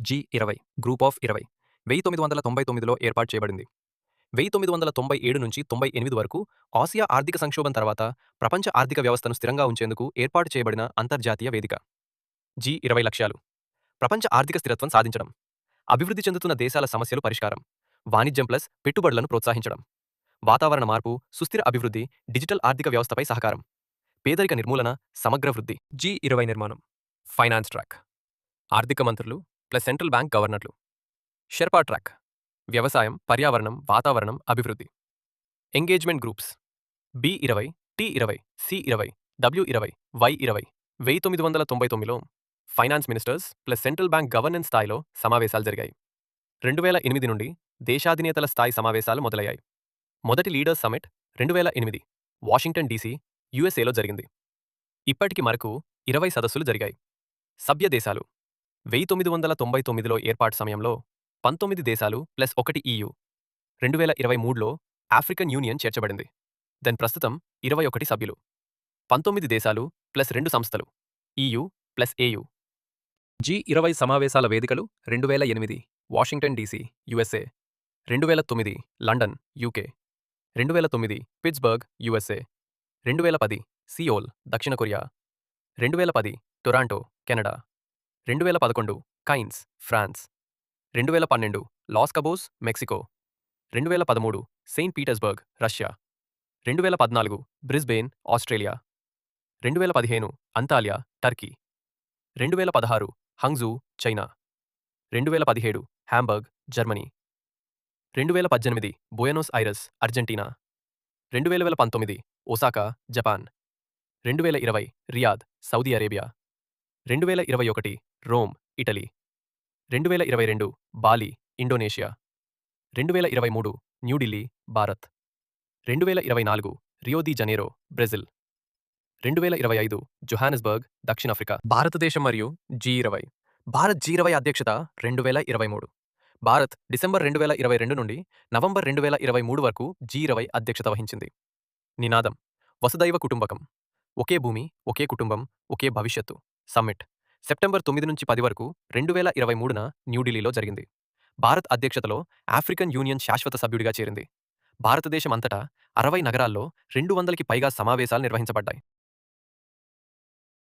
G20 group of 20 1999లో ఏర్పాటు చేయబడింది. 1997 నుంచి 98 వరకు ఆసియా ఆర్థిక సంక్షోభం తర్వాత ప్రపంచ ఆర్థిక వ్యవస్థను స్థిరంగా ఉంచేందుకు ఏర్పాటు చేయబడిన అంతర్జాతీయ వేదిక. G20 లక్ష్యాలు: ప్రపంచ ఆర్థిక స్థిరత్వం సాధించడం, అభివృద్ధి చెందుతున్న దేశాల సమస్యలు పరిష్కారం, వాణిజ్యం ప్లస్ పెట్టుబడులను ప్రోత్సహించడం, వాతావరణ మార్పు, సుస్థిర అభివృద్ధి, డిజిటల్ ఆర్థిక వ్యవస్థపై సహకారం, పేదరిక నిర్మూలన, సమగ్ర వృద్ధి. G20 నిర్మాణం: ఫైనాన్స్ ట్రాక్, ఆర్థిక మంత్రులు ప్లస్ సెంట్రల్ బ్యాంక్ గవర్నర్లు. షెర్పా ట్రాక్: వ్యవసాయం, పర్యావరణం, వాతావరణం, అభివృద్ధి. Engagement groups: B20, T20, C20, W20, Y20. 1999లో finance ministers plus central bank governance స్థాయిలో సమావేశాలు జరిగాయి. 2008 నుండి దేశాధినేతల స్థాయి సమావేశాలు మొదలయ్యాయి. మొదటి లీడర్స్ సమిట్ 2008 వాషింగ్టన్ డీసీ, యుఎస్ఏలో జరిగింది. ఇప్పటికి మనకు 20 సదస్సులు జరిగాయి. సభ్య దేశాలు: 1999లో ఏర్పాటు సమయంలో 19 దేశాలు ప్లస్ 1 EU. 2023లో ఆఫ్రికన్ యూనియన్ చేర్చబడింది. దాని ప్రస్తుతం 21 సభ్యులు. 19 దేశాలు ప్లస్ 2 సంస్థలు EU ప్లస్ AU. G20 సమావేశాల వేదికలు 2008 Washington DC, USA. 2009 London, UK. 2009 Pittsburgh, USA. 2010 Seoul, దక్షిణ Korea. 2010 Toronto, Canada. 2011 Cannes, France. 2012 Los Cabos, Mexico. 2013 Saint Petersburg, Russia. 2014 Brisbane, Australia. 2015 Antalya, Turkey. 2016 Hangzhou, China. 2017 Hamburg, Germany. 2018 Buenos Aires, Argentina. 2019 Osaka, Japan. 2020 Riyadh, Saudi Arabia. 2021 Rome, Italy. 2022 Bali, Indonesia. 2023 New Delhi, Bharat. 2024 Rio de Janeiro, Brazil. 2025 జొహానస్బర్గ్, దక్షిణాఫ్రికా. భారతదేశం మరియు G20. Bharat G20 అధ్యక్షత 2023. Bharat December 2022 నుండి November 2023 వరకు G20 అధ్యక్షత వహించింది. నినాదం: వసుదైవ కుటుంబకం, ఒకే భూమి, ఒకే కుటుంబం, ఒకే భవిష్యత్తు. సమ్మిట్ సెప్టెంబర్ 9 నుంచి 10 వరకు 2023న న్యూఢిల్లీలో జరిగింది. భారత్ అధ్యక్షతలో ఆఫ్రికన్ యూనియన్ శాశ్వత సభ్యుడిగా చేరింది. భారతదేశం అంతటా 60 నగరాల్లో 200కి పైగా సమావేశాలు నిర్వహించబడ్డాయి.